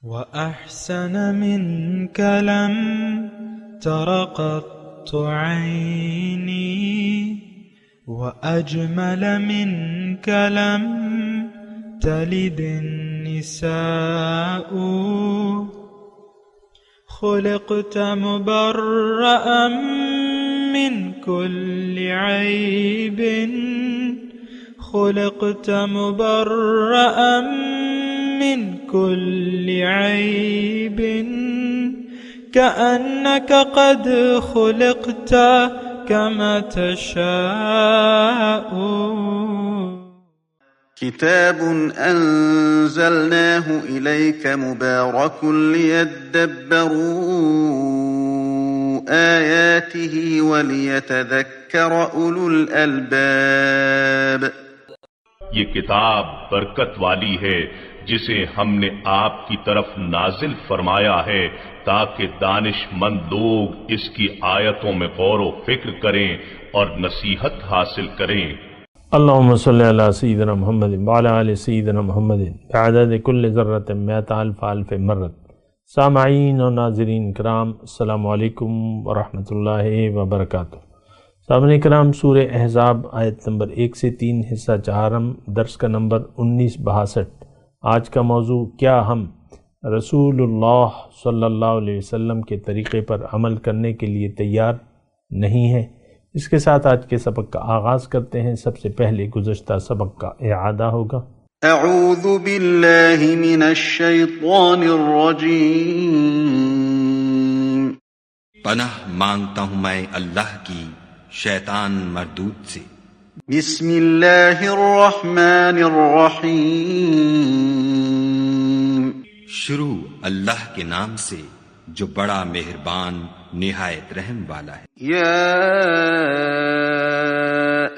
وأحسن منك لم تر قط عيني وأجمل منك لم تلد النساء خلقت مبرأ من كل عيب خلقت مبرأ من كل عيب كأنك قد خلقت كما تشاء. كتاب أنزلناه إليك مبارك ليدبروا آياته وليتذكر أولو الألباب. یہ کتاب برکت والی ہے جسے ہم نے آپ کی طرف نازل فرمایا ہے تاکہ دانش مند لوگ اس کی آیتوں میں غور و فکر کریں اور نصیحت حاصل کریں. اللہم صلی علی سیدنا محمد وعلی آل سیدنا محمد بعدد کل ذرۃ مئۃ الف الف مرت. سامعین و ناظرین کرام، السلام علیکم ورحمۃ اللہ وبرکاتہ. سامعین کرام، سورہ احزاب آیت نمبر 1 سے 3 حصہ چہارم، درس کا نمبر 1962. آج کا موضوع، کیا ہم رسول اللہ صلی اللہ علیہ وسلم کے طریقے پر عمل کرنے کے لیے تیار نہیں ہیں؟ اس کے ساتھ آج کے سبق کا آغاز کرتے ہیں. سب سے پہلے گزشتہ سبق کا اعادہ ہوگا. اعوذ باللہ من الشیطان الرجیم. پناہ مانگتا ہوں میں اللہ کی شیطان مردود سے. بسم اللہ الرحمن الرحیم. شروع اللہ کے نام سے جو بڑا مہربان نہایت رحم والا ہے. یا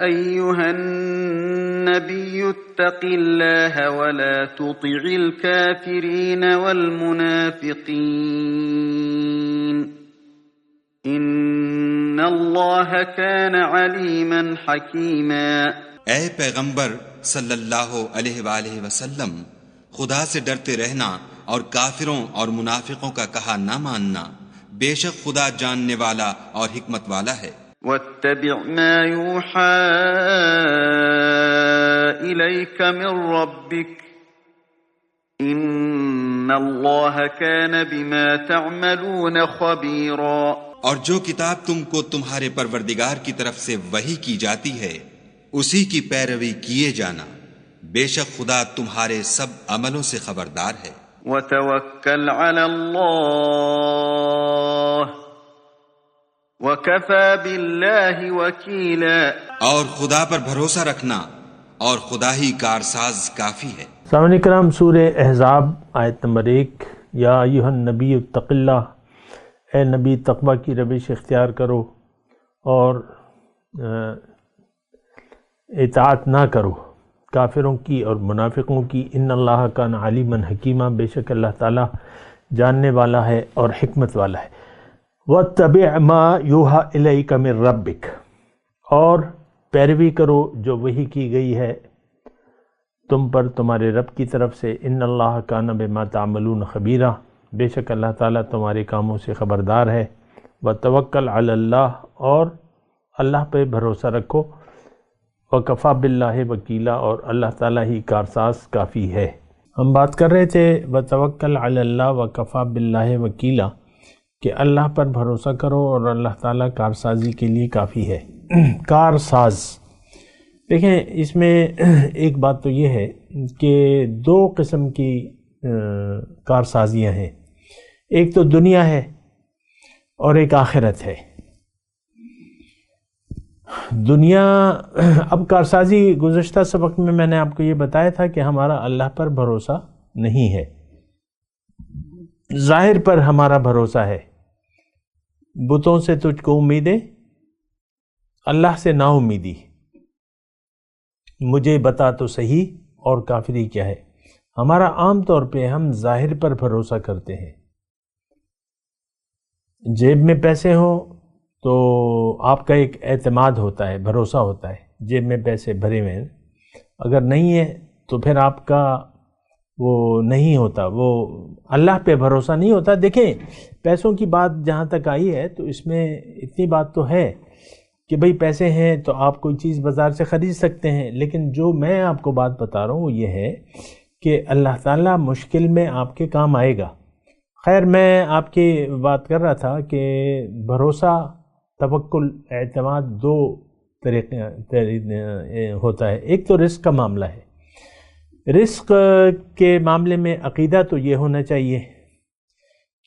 ایہا النبی اتق اللہ ولا تطع الکافرین والمنافقین ان اللہ کان علیما حکیما. اے پیغمبر صلی اللہ علیہ وآلہ وسلم، خدا سے ڈرتے رہنا اور کافروں اور منافقوں کا کہا نہ ماننا. بے شک خدا جاننے والا اور حکمت والا ہے. واتبع ما یوحى الیک من ربک ان اللہ کان بما تعملون خبیرا. اور جو کتاب تم کو تمہارے پروردگار کی طرف سے وحی کی جاتی ہے اسی کی پیروی کیے جانا. بے شک خدا تمہارے سب عملوں سے خبردار ہے. وتوکل علی اللہ وکفی باللہ وکیلا. اور خدا پر بھروسہ رکھنا اور خدا ہی کارساز کافی ہے. سامعین کرام، سورہ احزاب آیت نمبر 1. یا ایھا النبی اتق اللہ، اے نبی تقوی کی روش اختیار کرو اور اطاعت نہ کرو کافروں کی اور منافقوں کی. ان اللہ کان علیما حکیما، بے شک اللہ تعالیٰ جاننے والا ہے اور حکمت والا ہے. واتبع ما یوحی الیک من ربک، اور پیروی کرو جو وحی کی گئی ہے تم پر تمہارے رب کی طرف سے. ان اللہ کان بما تعملون خبیرا، بے شک اللہ تعالیٰ تمہارے کاموں سے خبردار ہے. وتوکل علی اللہ، اور اللہ پہ بھروسہ رکھو. وکفی باللہ وکیلا، اور اللہ تعالیٰ ہی کارساز کافی ہے. ہم بات کر رہے تھے وتوکل علی اللہ وکفی باللہ وکیلا، کہ اللہ پر بھروسہ کرو اور اللہ تعالیٰ کارسازی کے لیے کافی ہے. کارساز، دیکھیں اس میں ایک بات تو یہ ہے کہ دو قسم کی کارسازیاں ہیں. ایک تو دنیا ہے اور ایک آخرت ہے. دنیا، اب کارسازی گزشتہ سبق میں نے آپ کو یہ بتایا تھا کہ ہمارا اللہ پر بھروسہ نہیں ہے، ظاہر پر ہمارا بھروسہ ہے. بتوں سے تجھ کو امیدیں، اللہ سے نا امیدی. مجھے بتا تو صحیح اور کافری کیا ہے. ہمارا عام طور پہ ہم ظاہر پر بھروسہ کرتے ہیں. جیب میں پیسے ہوں تو آپ کا ایک اعتماد ہوتا ہے، بھروسہ ہوتا ہے، جیب میں پیسے بھرے ہوئے ہیں. اگر نہیں ہے تو پھر آپ کا وہ نہیں ہوتا، وہ اللہ پہ بھروسہ نہیں ہوتا۔ دیکھیں پیسوں کی بات جہاں تک آئی ہے تو اس میں اتنی بات تو ہے کہ بھئی پیسے ہیں تو آپ کوئی چیز بازار سے خرید سکتے ہیں، لیکن جو میں آپ کو بات بتا رہا ہوں وہ یہ ہے کہ اللہ تعالیٰ مشکل میں آپ کے کام آئے گا۔ خیر میں آپ کی بات کر رہا تھا کہ بھروسہ، توکل، اعتماد دو طریقے ہوتا ہے۔ ایک تو رزق کا معاملہ ہے، رزق کے معاملے میں عقیدہ تو یہ ہونا چاہیے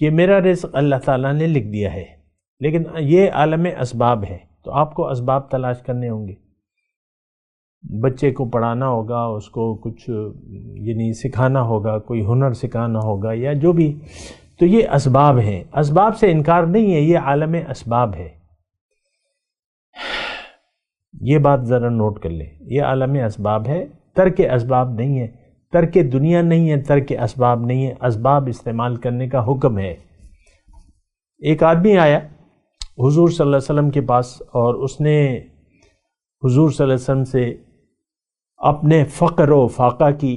کہ میرا رزق اللہ تعالیٰ نے لکھ دیا ہے، لیکن یہ عالم اسباب ہے تو آپ کو اسباب تلاش کرنے ہوں گے۔ بچے کو پڑھانا ہوگا، اس کو کچھ یعنی سکھانا ہوگا، کوئی ہنر سکھانا ہوگا یا جو بھی، تو یہ اسباب ہیں، اسباب سے انکار نہیں ہے، یہ عالم اسباب ہے۔ یہ بات ذرا نوٹ کر لیں، یہ عالم اسباب ہے، ترک اسباب نہیں ہے، ترک دنیا نہیں ہے، ترک اسباب نہیں ہے، اسباب استعمال کرنے کا حکم ہے۔ ایک آدمی آیا حضور صلی اللہ علیہ وسلم کے پاس اور اس نے حضور صلی اللہ علیہ وسلم سے اپنے فقر و فاقہ کی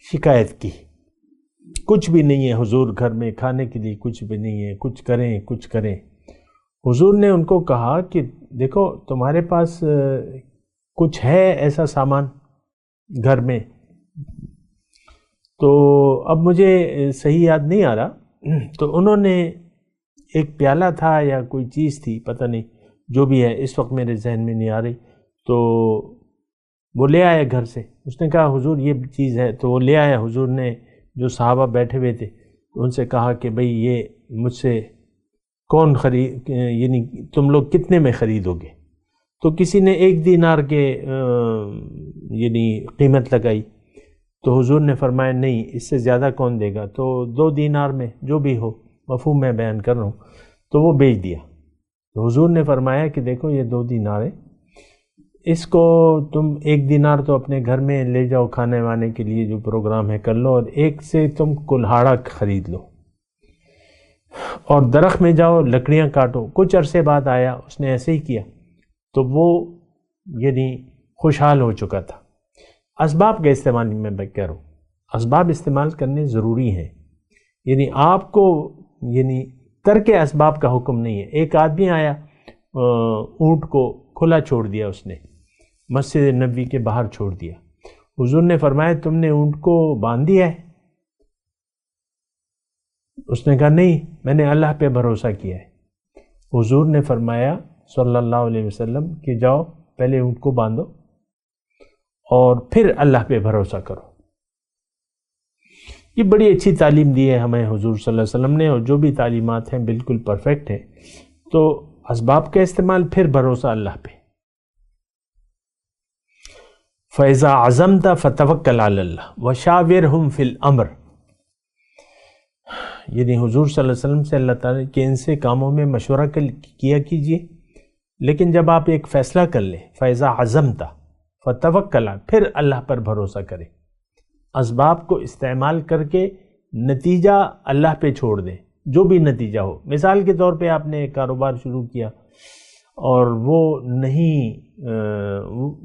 شکایت کی، کچھ بھی نہیں ہے حضور، گھر میں کھانے کے لیے کچھ بھی نہیں ہے، کچھ کریں۔ حضور نے ان کو کہا کہ دیکھو تمہارے پاس کچھ ہے ایسا سامان گھر میں، تو اب مجھے صحیح یاد نہیں آ رہا، تو انہوں نے ایک پیالہ تھا یا کوئی چیز تھی، پتہ نہیں جو بھی ہے، اس وقت میرے ذہن میں نہیں آ رہی، تو وہ لے آیا گھر سے۔ اس نے کہا حضور یہ چیز ہے، تو وہ لے آیا۔ حضور نے جو صحابہ بیٹھے ہوئے تھے ان سے کہا کہ بھئی یہ مجھ سے کون یعنی تم لوگ کتنے میں خریدو گے؟ تو کسی نے 1 دینار کے یعنی قیمت لگائی، تو حضور نے فرمایا نہیں، اس سے زیادہ کون دے گا؟ تو 2 دینار میں جو بھی ہو، مفہوم میں بیان کر رہا ہوں، تو وہ بیچ دیا۔ تو حضور نے فرمایا کہ دیکھو یہ 2 دینار ہے، اس کو تم 1 دینار تو اپنے گھر میں لے جاؤ، کھانے وانے کے لیے جو پروگرام ہے کر لو، اور 1 سے تم کلہاڑا خرید لو اور درخت میں جاؤ لکڑیاں کاٹو۔ کچھ عرصے بعد آیا، اس نے ایسے ہی کیا، تو وہ یعنی خوشحال ہو چکا تھا۔ اسباب کے استعمال میں کہہ رہا ہوں، اسباب استعمال کرنے ضروری ہیں، یعنی آپ کو یعنی ترک اسباب کا حکم نہیں ہے۔ ایک آدمی آیا، اونٹ کو کھلا چھوڑ دیا، اس نے مسجد نبوی کے باہر چھوڑ دیا۔ حضور نے فرمایا تم نے اونٹ کو باندھ دیا ہے؟ اس نے کہا نہیں، میں نے اللہ پہ بھروسہ کیا ہے۔ حضور نے فرمایا صلی اللہ علیہ وسلم کہ جاؤ پہلے اونٹ کو باندھو اور پھر اللہ پہ بھروسہ کرو۔ یہ بڑی اچھی تعلیم دی ہے ہمیں حضور صلی اللہ علیہ وسلم نے، اور جو بھی تعلیمات ہیں بالکل پرفیکٹ ہیں۔ تو اسباب کا استعمال، پھر بھروسہ اللہ پہ۔ فَإِذَا عَزَمْتَ فَتَوَكَّلْ عَلَى اللَّهِ وَشَاوِرْهُمْ فِي الْأَمْرِ، یعنی حضور صلی اللہ علیہ وسلم سے اللہ تعالیٰ کے ان سے کاموں میں مشورہ کیا کیجئے، لیکن جب آپ ایک فیصلہ کر لیں، فَإِذَا عَزَمْتَ فَتَوَكَّلْ، پھر اللہ پر بھروسہ کریں، اسباب کو استعمال کر کے نتیجہ اللہ پہ چھوڑ دیں، جو بھی نتیجہ ہو۔ مثال کے طور پہ آپ نے ایک کاروبار شروع کیا اور وہ نہیں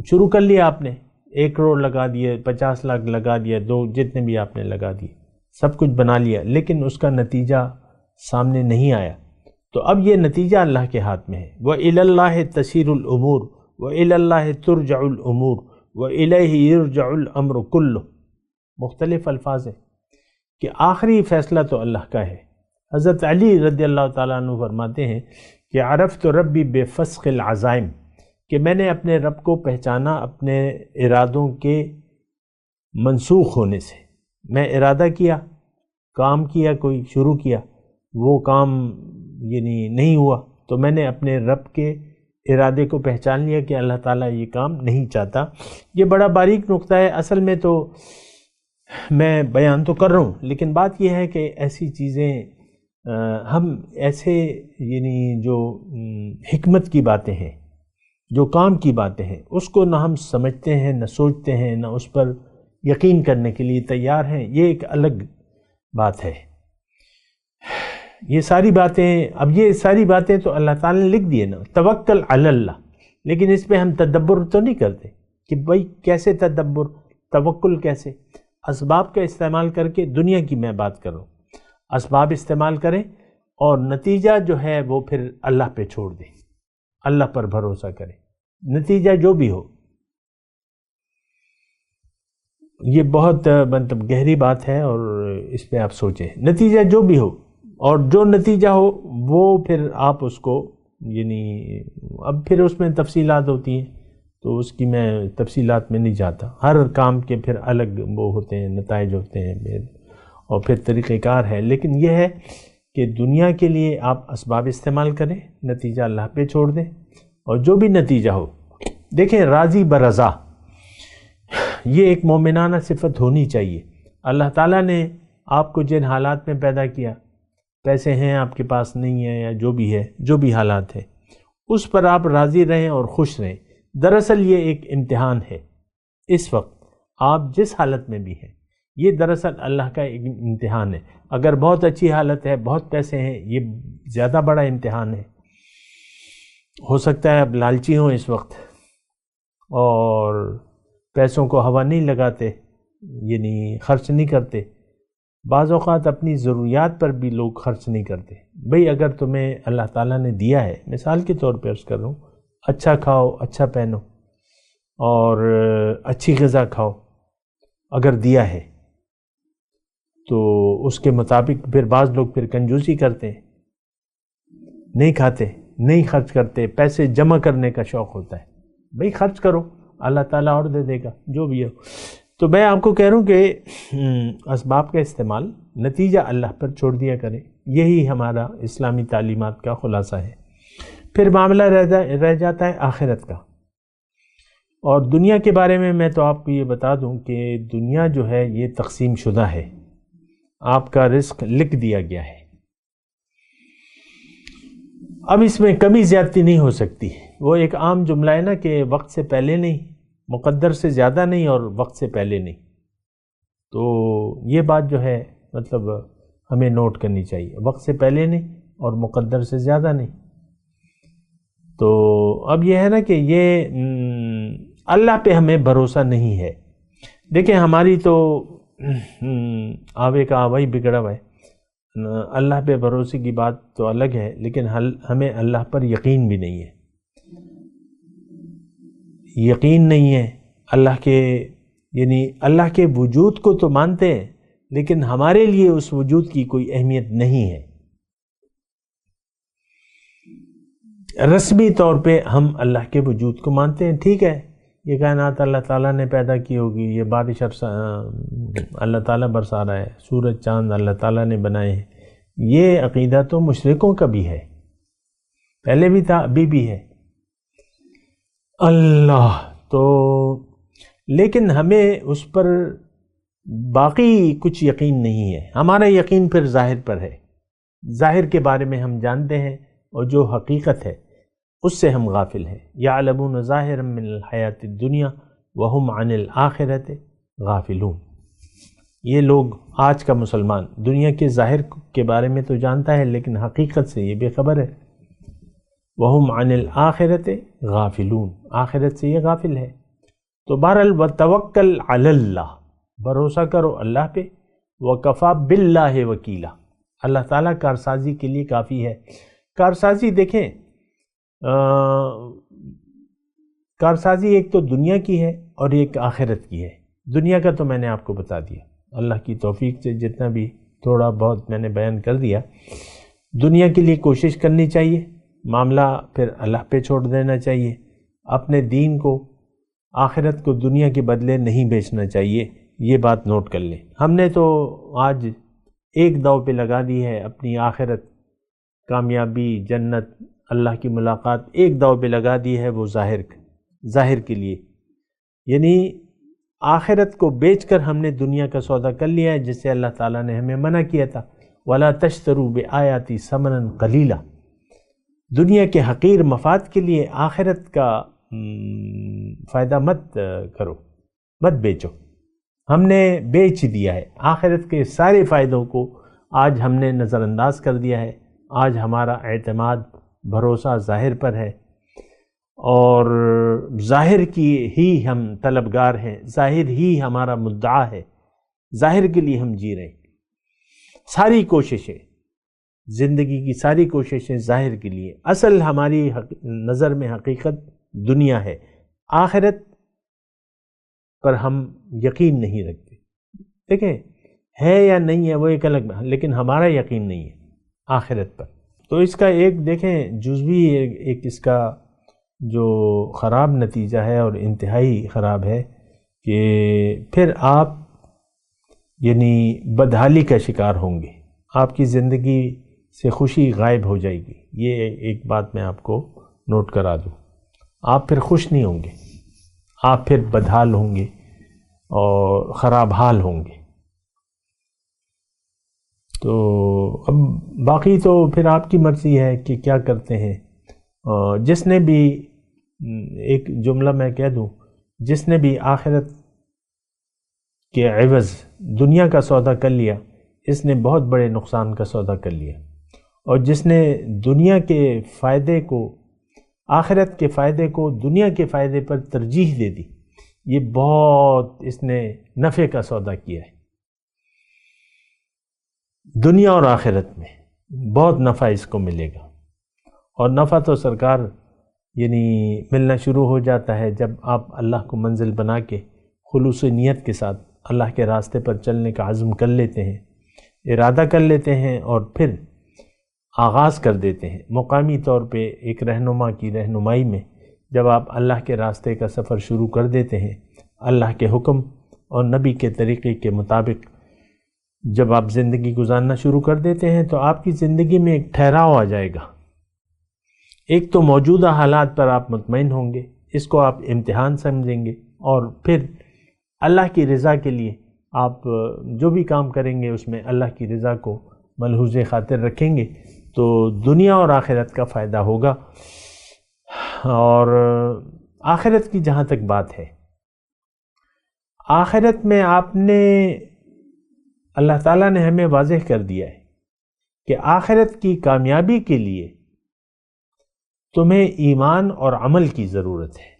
شروع کر لیا، آپ نے 1 کروڑ لگا دیے، 50 لاکھ لگا دیا، جتنے بھی آپ نے لگا دیے، سب کچھ بنا لیا، لیکن اس کا نتیجہ سامنے نہیں آیا، تو اب یہ نتیجہ اللہ کے ہاتھ میں ہے۔ وَإِلَى اللَّهِ تَسِيرُ الْأُمُورُ وَإِلَى اللَّهِ تُرْجَعُ الْأُمُورُ وَإِلَيْهِ يُرْجَعُ الْأَمْرُ كُلُّهُ، مختلف الفاظ ہیں کہ آخری فیصلہ تو اللہ کا ہے۔ حضرت علی رضی اللہ تعالیٰ عنہ فرماتے ہیں کہ عرفت ربی بفسخ العزائم، کہ میں نے اپنے رب کو پہچانا اپنے ارادوں کے منسوخ ہونے سے۔ میں ارادہ کیا، کام کیا، کوئی شروع کیا، وہ کام یعنی نہیں ہوا، تو میں نے اپنے رب کے ارادے کو پہچان لیا کہ اللہ تعالیٰ یہ کام نہیں چاہتا۔ یہ بڑا باریک نقطہ ہے، اصل میں تو میں بیان تو کر رہا ہوں، لیکن بات یہ ہے کہ ایسی چیزیں ہم ایسے یعنی جو حکمت کی باتیں ہیں، جو کام کی باتیں ہیں، اس کو نہ ہم سمجھتے ہیں، نہ سوچتے ہیں، نہ اس پر یقین کرنے کے لیے تیار ہیں، یہ ایک الگ بات ہے۔ یہ ساری باتیں تو اللہ تعالیٰ نے لکھ دیے نا، توکل علی اللہ، لیکن اس پہ ہم تدبر تو نہیں کرتے کہ بھائی کیسے تدبر، توکل کیسے؟ اسباب کا استعمال کر کے، دنیا کی میں بات کر رہا ہوں، اسباب استعمال کریں اور نتیجہ جو ہے وہ پھر اللہ پہ چھوڑ دیں، اللہ پر بھروسہ کریں، نتیجہ جو بھی ہو۔ یہ بہت مطلب گہری بات ہے اور اس پہ آپ سوچیں، نتیجہ جو بھی ہو، اور جو نتیجہ ہو وہ پھر آپ اس کو، یعنی اب پھر اس میں تفصیلات ہوتی ہیں تو اس کی میں تفصیلات میں نہیں جاتا، ہر کام کے پھر الگ وہ ہوتے ہیں، نتائج ہوتے ہیں پھر، اور پھر طریقہ کار ہے، لیکن یہ ہے کہ دنیا کے لیے آپ اسباب استعمال کریں، نتیجہ اللہ پہ چھوڑ دیں، اور جو بھی نتیجہ ہو، دیکھیں راضی برضا یہ ایک مومنانہ صفت ہونی چاہیے۔ اللہ تعالیٰ نے آپ کو جن حالات میں پیدا کیا، پیسے ہیں آپ کے پاس نہیں ہیں یا جو بھی ہے، جو بھی حالات ہیں، اس پر آپ راضی رہیں اور خوش رہیں۔ دراصل یہ ایک امتحان ہے، اس وقت آپ جس حالت میں بھی ہیں، یہ دراصل اللہ کا ایک امتحان ہے۔ اگر بہت اچھی حالت ہے، بہت پیسے ہیں، یہ زیادہ بڑا امتحان ہے۔ ہو سکتا ہے اب لالچی ہوں اس وقت اور پیسوں کو ہوا نہیں لگاتے، یعنی خرچ نہیں کرتے۔ بعض اوقات اپنی ضروریات پر بھی لوگ خرچ نہیں کرتے۔ بھئی اگر تمہیں اللہ تعالیٰ نے دیا ہے، مثال کے طور پہ عرض کر رہا ہوں، اچھا کھاؤ، اچھا پہنو اور اچھی غذا کھاؤ، اگر دیا ہے تو اس کے مطابق پھر بعض لوگ پھر کنجوسی کرتے ہیں، نہیں کھاتے، نہیں خرچ کرتے، پیسے جمع کرنے کا شوق ہوتا ہے۔ بھئی خرچ کرو، اللہ تعالیٰ اور دے دے گا، جو بھی ہو۔ تو میں آپ کو کہہ رہا ہوں کہ اسباب کا استعمال، نتیجہ اللہ پر چھوڑ دیا کریں، یہی ہمارا اسلامی تعلیمات کا خلاصہ ہے۔ پھر معاملہ رہ جاتا ہے آخرت کا، اور دنیا کے بارے میں تو آپ کو یہ بتا دوں کہ دنیا جو ہے یہ تقسیم شدہ ہے، آپ کا رزق لکھ دیا گیا ہے، اب اس میں کمی زیادتی نہیں ہو سکتی۔ وہ ایک عام جملہ ہے نا کہ وقت سے پہلے نہیں، مقدر سے زیادہ نہیں، اور وقت سے پہلے نہیں۔ تو یہ بات جو ہے مطلب ہمیں نوٹ کرنی چاہیے، وقت سے پہلے نہیں اور مقدر سے زیادہ نہیں۔ تو اب یہ ہے نا کہ یہ اللہ پہ ہمیں بھروسہ نہیں ہے۔ دیکھیں ہماری تو آوے کا آوا ہی بگڑا ہوا ہے، اللہ پہ بھروسے کی بات تو الگ ہے، لیکن ہمیں اللہ پر یقین بھی نہیں ہے، یقین نہیں ہے اللہ کے، یعنی اللہ کے وجود کو تو مانتے ہیں لیکن ہمارے لیے اس وجود کی کوئی اہمیت نہیں ہے۔ رسمی طور پہ ہم اللہ کے وجود کو مانتے ہیں، ٹھیک ہے، یہ کائنات اللہ تعالیٰ نے پیدا کی ہوگی، یہ بارش اللہ تعالیٰ برسا رہا ہے، سورج چاند اللہ تعالیٰ نے بنائے ہیں، یہ عقیدہ تو مشرکوں کا بھی ہے، پہلے بھی تھا، ابھی بھی ہے۔ اللہ تو لیکن ہمیں اس پر باقی کچھ یقین نہیں ہے، ہمارا یقین پھر ظاہر پر ہے، ظاہر کے بارے میں ہم جانتے ہیں، اور جو حقیقت ہے اس سے ہم غافل ہیں۔ یعلمون ظاہرا من الحیات الدنیا وہم عن الآخرۃ غافلون۔ یہ لوگ، آج کا مسلمان دنیا کے ظاہر کے بارے میں تو جانتا ہے لیکن حقیقت سے یہ بے خبر ہے۔ وہم عن الآخرۃ غافلون، آخرت سے یہ غافل ہے۔ تو بہرحال وتوکل علی اللہ، بھروسہ کرو اللہ پہ، وکفیٰ باللہ وکیلا، اللہ تعالیٰ کارسازی کے لیے کافی ہے۔ کارسازی دیکھیں، کارسازی ایک تو دنیا کی ہے اور ایک آخرت کی ہے۔ دنیا کا تو میں نے آپ کو بتا دیا، اللہ کی توفیق سے جتنا بھی تھوڑا بہت میں نے بیان کر دیا۔ دنیا کے لیے کوشش کرنی چاہیے، معاملہ پھر اللہ پہ چھوڑ دینا چاہیے، اپنے دین کو، آخرت کو دنیا کے بدلے نہیں بیچنا چاہیے، یہ بات نوٹ کر لیں۔ ہم نے تو آج ایک داؤ پہ لگا دی ہے اپنی آخرت، کامیابی، جنت، اللہ کی ملاقات ایک داؤ پہ لگا دی ہے، وہ ظاہر کے لیے، یعنی آخرت کو بیچ کر ہم نے دنیا کا سودا کر لیا ہے، جس سے اللہ تعالیٰ نے ہمیں منع کیا تھا، وَلَا تَشْتَرُوا بِآيَاتِي ثَمَنًا قَلِيلًا، دنیا کے حقیر مفاد کے لیے آخرت کا فائدہ مت کرو، مت بیچو۔ ہم نے بیچ دیا ہے آخرت کے سارے فائدوں کو، آج ہم نے نظر انداز کر دیا ہے۔ آج ہمارا اعتماد، بھروسہ ظاہر پر ہے، اور ظاہر کی ہی ہم طلبگار ہیں، ظاہر ہی ہمارا مدعا ہے، ظاہر کے لیے ہم جی رہے ہیں، ساری کوششیں، زندگی کی ساری کوششیں ظاہر کے لیے. اصل ہماری نظر میں حقیقت دنیا ہے، آخرت پر ہم یقین نہیں رکھتے. دیکھیں ہے یا نہیں ہے وہ ایک الگ، لیکن ہمارا یقین نہیں ہے آخرت پر. تو اس کا ایک دیکھیں جزوی ایک اس کا جو خراب نتیجہ ہے اور انتہائی خراب ہے کہ پھر آپ یعنی بدحالی کا شکار ہوں گے، آپ کی زندگی سے خوشی غائب ہو جائے گی. یہ ایک بات میں آپ کو نوٹ کرا دوں، آپ پھر خوش نہیں ہوں گے، آپ پھر بدحال ہوں گے اور خراب حال ہوں گے. تو اب باقی تو پھر آپ کی مرضی ہے کہ کیا کرتے ہیں. جس نے بھی، ایک جملہ میں کہہ دوں، جس نے بھی آخرت کے عوض دنیا کا سودا کر لیا، اس نے بہت بڑے نقصان کا سودا کر لیا. اور جس نے دنیا کے فائدے کو، آخرت کے فائدے کو دنیا کے فائدے پر ترجیح دے دی، یہ بہت اس نے نفع کا سودا کیا ہے. دنیا اور آخرت میں بہت نفع اس کو ملے گا. اور نفع تو سرکار یعنی ملنا شروع ہو جاتا ہے جب آپ اللہ کو منزل بنا کے خلوص نیت کے ساتھ اللہ کے راستے پر چلنے کا عزم کر لیتے ہیں، ارادہ کر لیتے ہیں اور پھر آغاز کر دیتے ہیں. مقامی طور پہ ایک رہنما کی رہنمائی میں جب آپ اللہ کے راستے کا سفر شروع کر دیتے ہیں، اللہ کے حکم اور نبی کے طریقے کے مطابق جب آپ زندگی گزارنا شروع کر دیتے ہیں، تو آپ کی زندگی میں ایک ٹھہراؤ آ جائے گا. ایک تو موجودہ حالات پر آپ مطمئن ہوں گے، اس کو آپ امتحان سمجھیں گے، اور پھر اللہ کی رضا کے لیے آپ جو بھی کام کریں گے اس میں اللہ کی رضا کو ملحوظ خاطر رکھیں گے، تو دنیا اور آخرت کا فائدہ ہوگا. اور آخرت کی جہاں تک بات ہے، آخرت میں آپ نے، اللہ تعالیٰ نے ہمیں واضح کر دیا ہے کہ آخرت کی کامیابی کے لیے تمہیں ایمان اور عمل کی ضرورت ہے.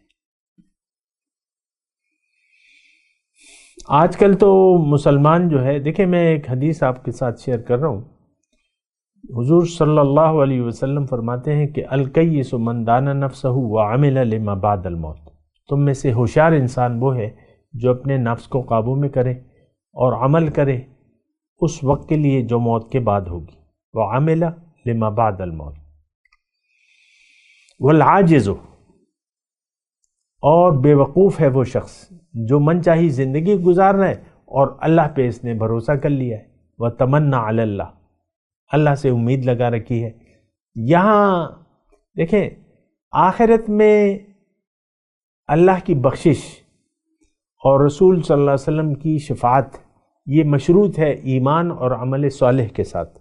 آج کل تو مسلمان جو ہے، دیکھیں میں ایک حدیث آپ کے ساتھ شیئر کر رہا ہوں. حضور صلی اللہ علیہ وسلم فرماتے ہیں کہ الکیس من دان نفسہ وعمل لما بعد الموت. تم میں سے ہوشیار انسان وہ ہے جو اپنے نفس کو قابو میں کرے اور عمل کرے اس وقت کے لیے جو موت کے بعد ہوگی. وعمل لما بعد الموت. والعاجز، اور بے وقوف ہے وہ شخص جو من چاہی زندگی گزار رہا ہے اور اللہ پہ اس نے بھروسہ کر لیا ہے. وتمنى علی اللہ، اللہ سے امید لگا رکھی ہے. یہاں دیکھیں آخرت میں اللہ کی بخشش اور رسول صلی اللہ علیہ وسلم کی شفاعت یہ مشروط ہے ایمان اور عمل صالح کے ساتھ.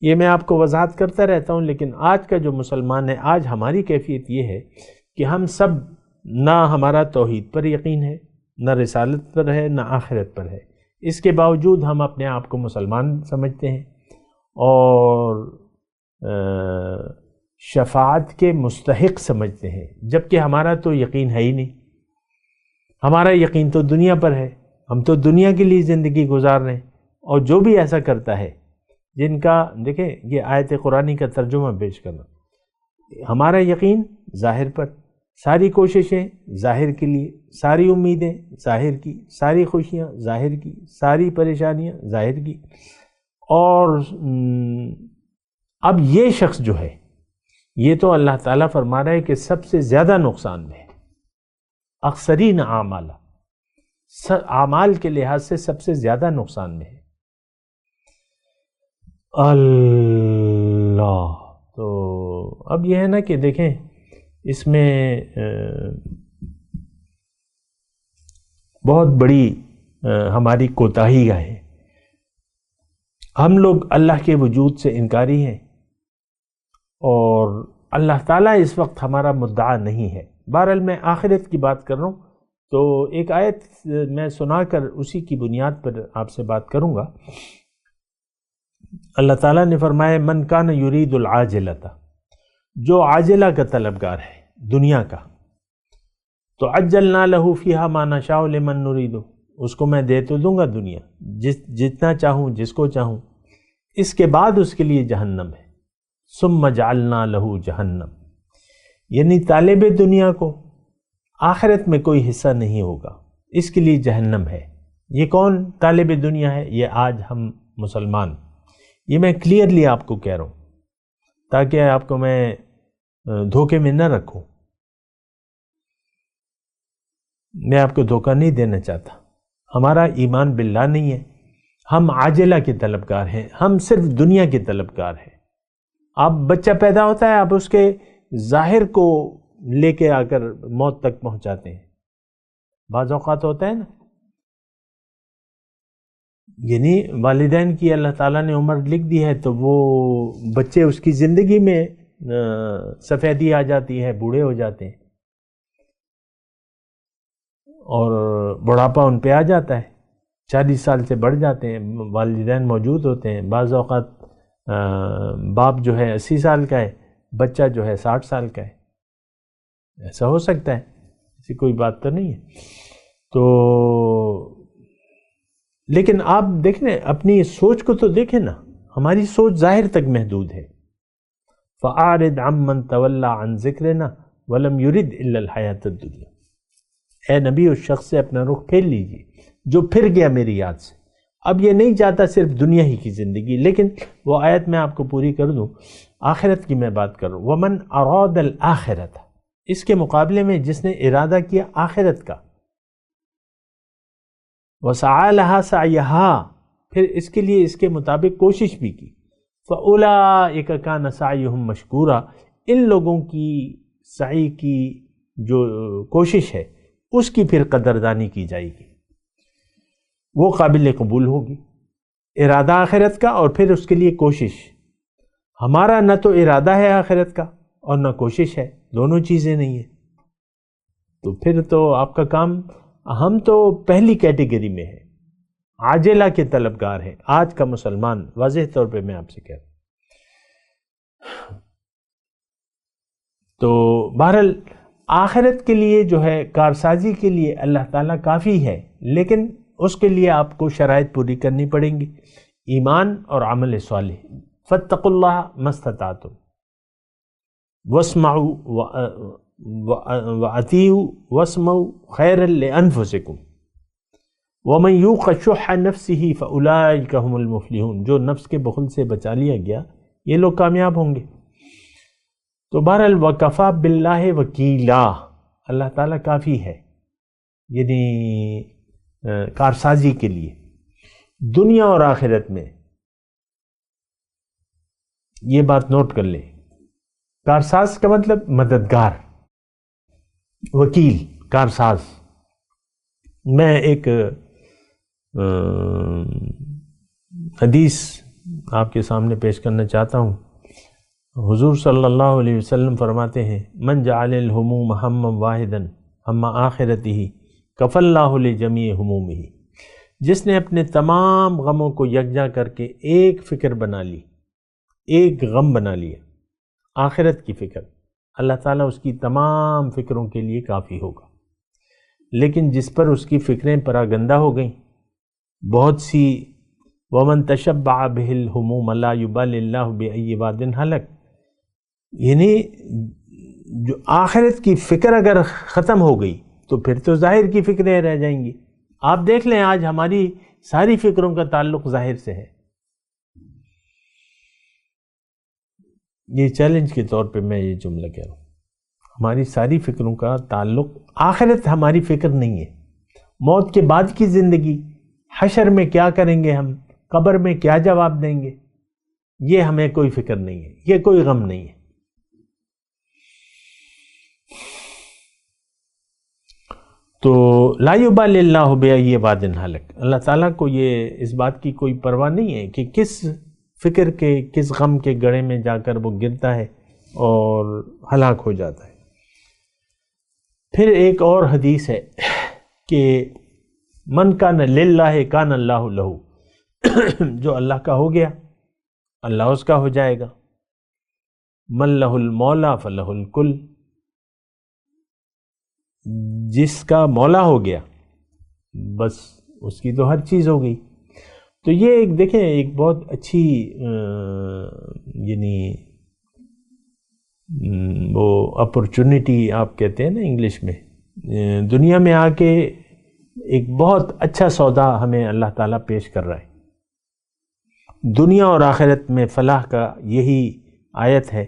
یہ میں آپ کو وضاحت کرتا رہتا ہوں، لیکن آج کا جو مسلمان ہے، آج ہماری کیفیت یہ ہے کہ ہم سب نہ ہمارا توحید پر یقین ہے، نہ رسالت پر ہے، نہ آخرت پر ہے. اس کے باوجود ہم اپنے آپ کو مسلمان سمجھتے ہیں اور شفاعت کے مستحق سمجھتے ہیں، جبکہ ہمارا تو یقین ہے ہی نہیں. ہمارا یقین تو دنیا پر ہے، ہم تو دنیا کے لیے زندگی گزار رہے ہیں. اور جو بھی ایسا کرتا ہے، جن کا دیکھیں یہ آیت قرآنی کا ترجمہ پیش کرنا، ہمارا یقین ظاہر پر، ساری کوششیں ظاہر کے لیے، ساری امیدیں ظاہر کی، ساری خوشیاں ظاہر کی، ساری پریشانیاں ظاہر کی. اور اب یہ شخص جو ہے، یہ تو اللہ تعالیٰ فرما رہا ہے کہ سب سے زیادہ نقصان میں ہے. اکثرین اعمال کے لحاظ سے سب سے زیادہ نقصان میں ہے. اللہ. تو اب یہ ہے نا کہ دیکھیں اس میں بہت بڑی ہماری کوتاہی ہے. ہم لوگ اللہ کے وجود سے انکاری ہیں اور اللہ تعالیٰ اس وقت ہمارا مدعا نہیں ہے. بہرحال میں آخرت کی بات کر رہا ہوں، تو ایک آیت میں سنا کر اسی کی بنیاد پر آپ سے بات کروں گا. اللہ تعالیٰ نے فرمایا من کان یرید العاجلۃ، جو عاجلہ کا طلبگار ہے دنیا کا، تو عجلنا لہ فیہا ما نشاء لمن نرید، اس کو میں دے تو دوں گا دنیا، جتنا چاہوں، جس کو چاہوں، اس کے بعد اس کے لیے جہنم ہے۔ ثم جعلنا لہ جہنم، یعنی طالب دنیا کو آخرت میں کوئی حصہ نہیں ہوگا، اس کے لیے جہنم ہے۔ یہ کون طالب دنیا ہے؟ یہ آج ہم مسلمان۔ یہ میں کلیئرلی آپ کو کہہ رہا ہوں تاکہ آپ کو میں دھوکے میں نہ رکھوں، میں آپ کو دھوکہ نہیں دینا چاہتا۔ ہمارا ایمان باللہ نہیں ہے، ہم عاجلہ کے طلبگار ہیں، ہم صرف دنیا کے طلبگار ہیں۔ آپ بچہ پیدا ہوتا ہے، آپ اس کے ظاہر کو لے کے آ کر موت تک پہنچاتے ہیں۔ بعض اوقات ہوتا ہے نا، یعنی والدین کی اللہ تعالیٰ نے عمر لکھ دی ہے تو وہ بچے اس کی زندگی میں سفیدی آ جاتی ہے، بوڑھے ہو جاتے ہیں اور بڑھاپا ان پہ آ جاتا ہے، 40 سال سے بڑھ جاتے ہیں، والدین موجود ہوتے ہیں۔ بعض اوقات باپ جو ہے 80 سال کا ہے، بچہ جو ہے 60 سال کا ہے، ایسا ہو سکتا ہے، ایسی کوئی بات تو نہیں ہے۔ تو لیکن آپ دیکھیں اپنی سوچ کو تو دیکھیں نا، ہماری سوچ ظاہر تک محدود ہے۔ فَأَعْرِضْ عَمَّنْ تَوَلَّى عَنْ ذِكْرِنَا وَلَمْ يُرِدْ إِلَّا الْحَيَاةَ الدُّنْيَا، اے نبی اس شخص سے اپنا رخ پھیر لیجیے جو پھر گیا میری یاد سے، اب یہ نہیں چاہتا صرف دنیا ہی کی زندگی۔ لیکن وہ آیت میں آپ کو پوری کر دوں، آخرت کی میں بات کر رہا ہوں۔ وَمَنْ أَرَادَ الْآخِرَةَ، اس کے مقابلے میں جس نے ارادہ کیا آخرت کا، وَسَعَى لَهَا سَعْيَهَا، پھر اس کے لیے اس کے مطابق کوشش بھی کی، فَأُولَئِكَ كَانَ سَعْيُهُمْ مَشْكُورًا، ان لوگوں کی سعی کی جو کوشش ہے اس کی پھر قدردانی کی جائے گی، وہ قابل قبول ہوگی۔ ارادہ آخرت کا اور پھر اس کے لیے کوشش۔ ہمارا نہ تو ارادہ ہے آخرت کا اور نہ کوشش ہے، دونوں چیزیں نہیں ہیں، تو پھر تو آپ کا کام، ہم تو پہلی کیٹیگری میں ہیں، عاجلہ کے طلبگار ہیں آج کا مسلمان، واضح طور پہ میں آپ سے کہہ رہا ہوں۔ تو بہرحال آخرت کے لیے جو ہے کارسازی کے لیے اللہ تعالیٰ کافی ہے، لیکن اس کے لیے آپ کو شرائط پوری کرنی پڑیں گی، ایمان اور عمل صالح۔ فاتقوا اللہ ما استطعتم واسمعوا وَأَطِيعُوا وَاسْمَعُوا خَيْرًا لِأَنفُسِكُمْ وَمَنْ يُوقَ شُحَّ نَفْسِهِ فَأُولَئِكَ هُمُ الْمُفْلِحُونَ، جو نفس کے بخل سے بچا لیا گیا یہ لوگ کامیاب ہوں گے۔ تو بہرحال وَكَفَى بِاللَّهِ وَكِيلًا، اللہ تعالیٰ کافی ہے، یعنی کارسازی کے لیے دنیا اور آخرت میں۔ یہ بات نوٹ کر لیں، کارساز کا مطلب مددگار، وکیل، کارساز۔ میں ایک حدیث آپ کے سامنے پیش کرنا چاہتا ہوں۔ حضور صلی اللہ علیہ وسلم فرماتے ہیں، من جعل الہموم ہما واحدا ہم آخرتہ کفی اللہ لجمیع ہمومہ، جس نے اپنے تمام غموں کو یکجا کر کے ایک فکر بنا لی، ایک غم بنا لیا، آخرت کی فکر، اللہ تعالیٰ اس کی تمام فکروں کے لیے کافی ہوگا۔ لیکن جس پر اس کی فکریں پراگندہ ہو گئیں، بہت سی، وَمَن تَشَبَّعَ بِهِ الْهُمُومَ لَا يُبَالِ اللَّهُ بِأَيِّ وَادٍ هَلَكَ، یعنی جو آخرت کی فکر اگر ختم ہو گئی تو پھر تو ظاہر کی فکریں رہ جائیں گی۔ آپ دیکھ لیں آج ہماری ساری فکروں کا تعلق ظاہر سے ہے۔ یہ چیلنج کے طور پہ میں یہ جملہ کہہ رہا ہوں، ہماری ساری فکروں کا تعلق، آخرت ہماری فکر نہیں ہے، موت کے بعد کی زندگی، حشر میں کیا کریں گے ہم، قبر میں کیا جواب دیں گے، یہ ہمیں کوئی فکر نہیں ہے، یہ کوئی غم نہیں ہے۔ تو لا یبالی اللہ بأی واد ہلک، اللہ تعالیٰ کو یہ اس بات کی کوئی پرواہ نہیں ہے کہ کس فکر کے، کس غم کے گڑھے میں جا کر وہ گرتا ہے اور ہلاک ہو جاتا ہے۔ پھر ایک اور حدیث ہے کہ من کان للہ کان اللہ لہ، جو اللہ کا ہو گیا اللہ اس کا ہو جائے گا۔ من لہ المولا فلہ الکل، جس کا مولا ہو گیا بس اس کی تو ہر چیز ہو گئی۔ تو یہ ایک دیکھیں ایک بہت اچھی یعنی وہ اپرچونٹی آپ کہتے ہیں نا انگلش میں، دنیا میں آ کے ایک بہت اچھا سودا ہمیں اللہ تعالیٰ پیش کر رہا ہے۔ دنیا اور آخرت میں فلاح کا یہی آیت ہے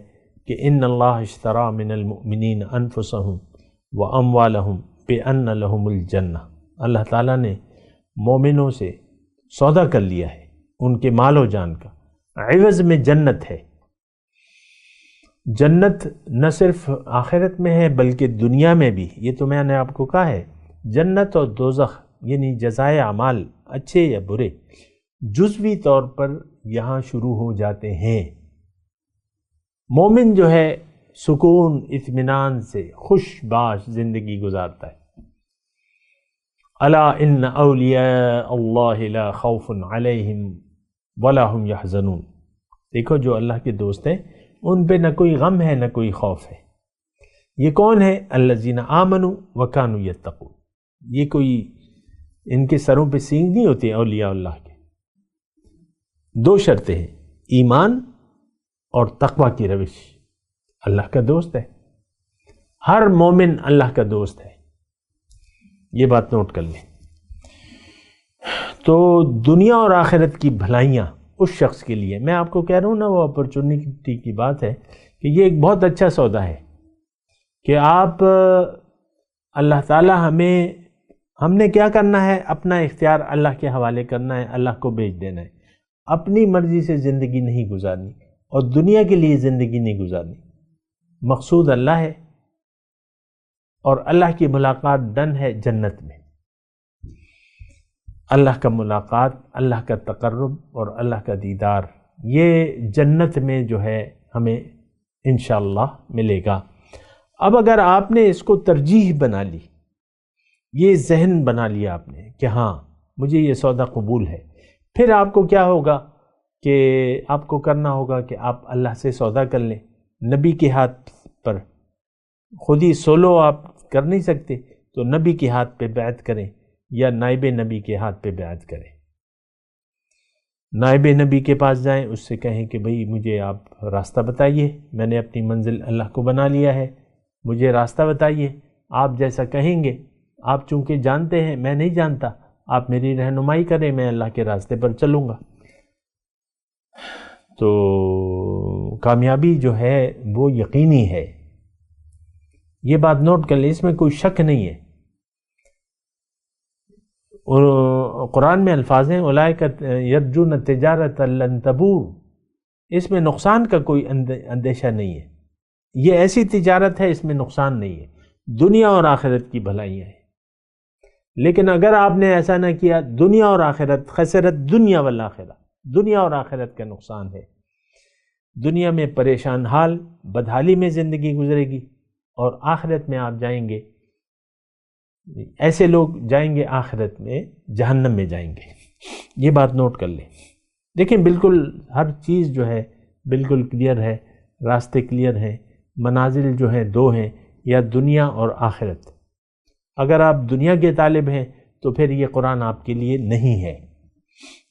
کہ ان اللہ اشترى من المؤمنین انفسهم واموالهم بان لهم الجنہ، اللہ تعالیٰ نے مومنوں سے سودا کر لیا ہے ان کے مال و جان کا، عوض میں جنت ہے۔ جنت نہ صرف آخرت میں ہے بلکہ دنیا میں بھی، یہ تو میں نے آپ کو کہا ہے، جنت اور دوزخ یعنی جزائے اعمال اچھے یا برے جزوی طور پر یہاں شروع ہو جاتے ہیں۔ مومن جو ہے سکون اطمینان سے خوش باش زندگی گزارتا ہے۔ الا ان اولیاء اللہ لا خوف علیہم ولا هم یحزنون، دیکھو جو اللہ کے دوست ہیں ان پہ نہ کوئی غم ہے نہ کوئی خوف ہے۔ یہ کون ہے؟ الذین آمنوا وکانوا یتقون، یہ کوئی ان کے سروں پہ سینگ نہیں ہوتے اولیاء اللہ کے۔ دو شرطیں ہیں، ایمان اور تقوی کی روش۔ اللہ کا دوست ہے، ہر مومن اللہ کا دوست ہے، یہ بات نوٹ کر لیں۔ تو دنیا اور آخرت کی بھلائیاں اس شخص کے لیے، میں آپ کو کہہ رہا ہوں نا، وہ اپرچونٹی کی بات ہے کہ یہ ایک بہت اچھا سودا ہے کہ آپ اللہ تعالیٰ ہم نے کیا کرنا ہے، اپنا اختیار اللہ کے حوالے کرنا ہے، اللہ کو بیچ دینا ہے، اپنی مرضی سے زندگی نہیں گزارنی اور دنیا کے لیے زندگی نہیں گزارنی۔ مقصود اللہ ہے اور اللہ کی ملاقات ڈن ہے جنت میں۔ اللہ کا ملاقات، اللہ کا تقرب اور اللہ کا دیدار، یہ جنت میں جو ہے ہمیں انشاءاللہ ملے گا۔ اب اگر آپ نے اس کو ترجیح بنا لی، یہ ذہن بنا لیا آپ نے کہ ہاں مجھے یہ سودا قبول ہے، پھر آپ کو کیا ہوگا کہ آپ کو کرنا ہوگا کہ آپ اللہ سے سودا کر لیں۔ نبی کے ہاتھ پر، خود ہی سولو آپ کر نہیں سکتے تو نبی کے ہاتھ پہ بیعت کریں یا نائب نبی کے ہاتھ پہ بیعت کریں۔ نائب نبی کے پاس جائیں، اس سے کہیں کہ بھئی مجھے آپ راستہ بتائیے، میں نے اپنی منزل اللہ کو بنا لیا ہے، مجھے راستہ بتائیے۔ آپ جیسا کہیں گے، آپ چونکہ جانتے ہیں میں نہیں جانتا، آپ میری رہنمائی کریں، میں اللہ کے راستے پر چلوں گا۔ تو کامیابی جو ہے وہ یقینی ہے، یہ بات نوٹ کر لیں، اس میں کوئی شک نہیں ہے۔ اور قرآن میں الفاظ ہیں اولئک یرجون تجارۃ لن تبور، اس میں نقصان کا کوئی اندیشہ نہیں ہے، یہ ایسی تجارت ہے اس میں نقصان نہیں ہے، دنیا اور آخرت کی بھلائیاں ہیں۔ لیکن اگر آپ نے ایسا نہ کیا، دنیا اور آخرت، خسرت دنیا والآخرہ، دنیا اور آخرت کا نقصان ہے۔ دنیا میں پریشان حال، بدحالی میں زندگی گزرے گی، اور آخرت میں آپ جائیں گے، ایسے لوگ جائیں گے آخرت میں جہنم میں جائیں گے۔ یہ بات نوٹ کر لیں۔ دیکھیں بالکل ہر چیز جو ہے بالکل کلیئر ہے، راستے کلیئر ہیں، منازل جو ہیں دو ہیں، یا دنیا اور آخرت۔ اگر آپ دنیا کے طالب ہیں تو پھر یہ قرآن آپ کے لیے نہیں ہے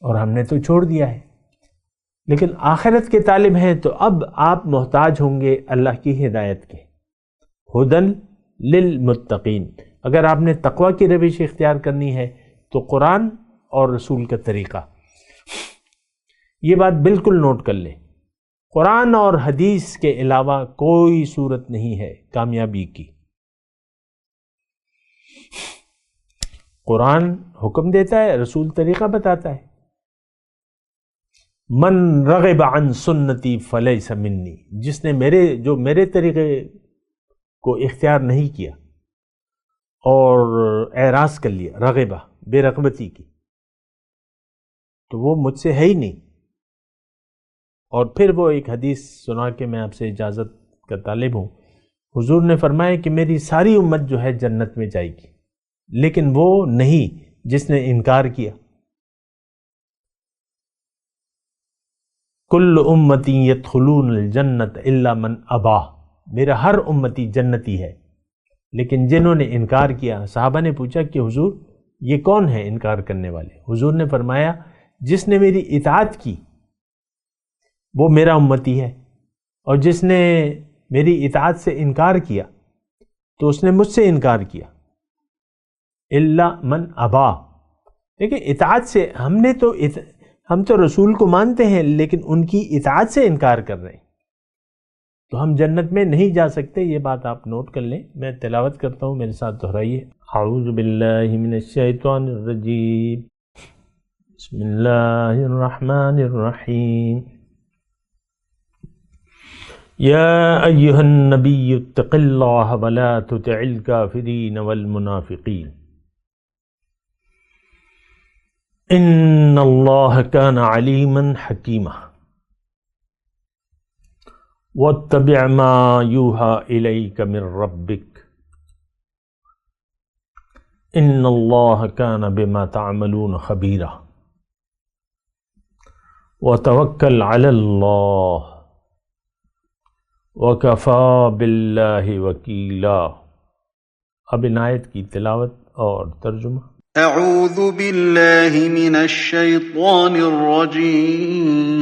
اور ہم نے تو چھوڑ دیا ہے، لیکن آخرت کے طالب ہیں تو اب آپ محتاج ہوں گے اللہ کی ہدایت کے، ہدن للمتقین۔ اگر آپ نے تقوی کی روش اختیار کرنی ہے تو قرآن اور رسول کا طریقہ، یہ بات بالکل نوٹ کر لیں۔ قرآن اور حدیث کے علاوہ کوئی صورت نہیں ہے کامیابی کی۔ قرآن حکم دیتا ہے، رسول طریقہ بتاتا ہے۔ من رغب عن سنتی فلیس منی، جس نے میرے طریقے کو اختیار نہیں کیا اور اعراض کر لیا، رغبہ بے رغبتی کی، تو وہ مجھ سے ہے ہی نہیں۔ اور پھر وہ ایک حدیث سنا کے میں آپ سے اجازت کا طالب ہوں۔ حضور نے فرمایا کہ میری ساری امت جو ہے جنت میں جائے گی، لیکن وہ نہیں جس نے انکار کیا۔ کل امتی یدخلون الجنت الا من ابا، میرا ہر امتی جنتی ہے لیکن جنہوں نے انکار کیا۔ صحابہ نے پوچھا کہ حضور یہ کون ہے انکار کرنے والے؟ حضور نے فرمایا جس نے میری اطاعت کی وہ میرا امتی ہے، اور جس نے میری اطاعت سے انکار کیا تو اس نے مجھ سے انکار کیا، الا من ابا۔ دیکھیں اطاعت سے ہم تو رسول کو مانتے ہیں لیکن ان کی اطاعت سے انکار کر رہے ہیں، تو ہم جنت میں نہیں جا سکتے۔ یہ بات آپ نوٹ کر لیں۔ میں تلاوت کرتا ہوں، میرے ساتھ دہرائیے۔ اعوذ باللہ من الشیطان الرجیم، بسم اللہ الرحمن الرحیم۔ یا ایہا النبی اتق اللہ ولا تطع الکافرین والمنافقین ان اللہ کان علیما حکیما واتبع ما یوحى الیک من ربک ان اللہ کان بما تعملون خبیرا وتوکل علی اللہ وَكَفَى بِاللَّهِ وَكِيلًا۔ اب ان آیت کی تلاوت اور ترجمہ۔ اعوذ باللہ من الشیطان الرجیم۔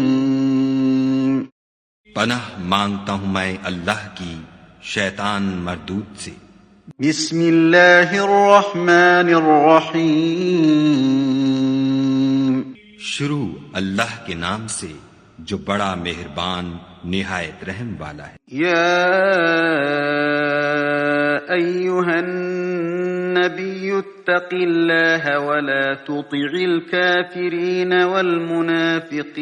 پناہ مانگتا ہوں میں اللہ کی شیطان مردود سے۔ بسم اللہ الرحمن الرحیم۔ شروع اللہ کے نام سے جو بڑا مہربان نہایت رحم والا ہے۔ یا ایہا النبی اتق اللہ ولا تطع الکافرین والمنافقین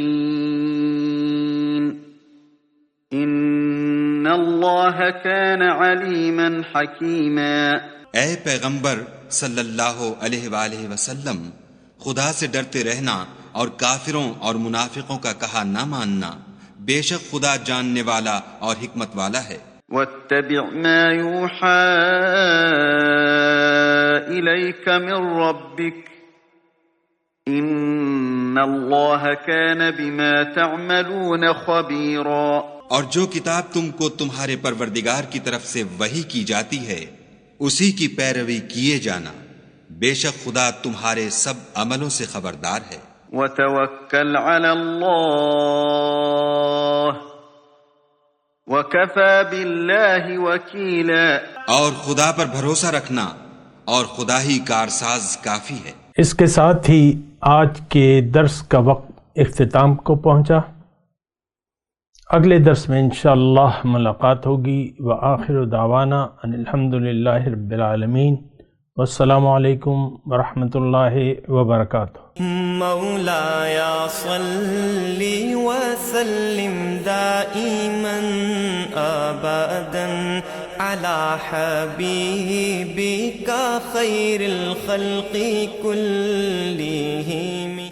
ان اللہ کان علیما حکیما۔ اے پیغمبر صلی اللہ علیہ وآلہ وسلم، خدا سے ڈرتے رہنا اور کافروں اور منافقوں کا کہا نہ ماننا، بے شک خدا جاننے والا اور حکمت والا ہے۔ واتبع ما یوحى الیک من ربک ان اللہ کان بما تعملون خبیرا۔ اور جو کتاب تم کو تمہارے پروردگار کی طرف سے وحی کی جاتی ہے اسی کی پیروی کیے جانا، بے شک خدا تمہارے سب عملوں سے خبردار ہے۔ وتوکل علی اللہ وکفی باللہ وکیلا۔ اور خدا پر بھروسہ رکھنا اور خدا ہی کارساز کافی ہے۔ اس کے ساتھ ہی آج کے درس کا وقت اختتام کو پہنچا۔ اگلے درس میں انشاءاللہ ملاقات ہوگی۔ وآخر دعوانا ان الحمدللہ رب العالمین، والسلام علیکم ورحمۃ اللہ وبرکاتہ۔ مولایا صلی وسلم دائما ابدا علی حبیبک خیر الخلق کلہم۔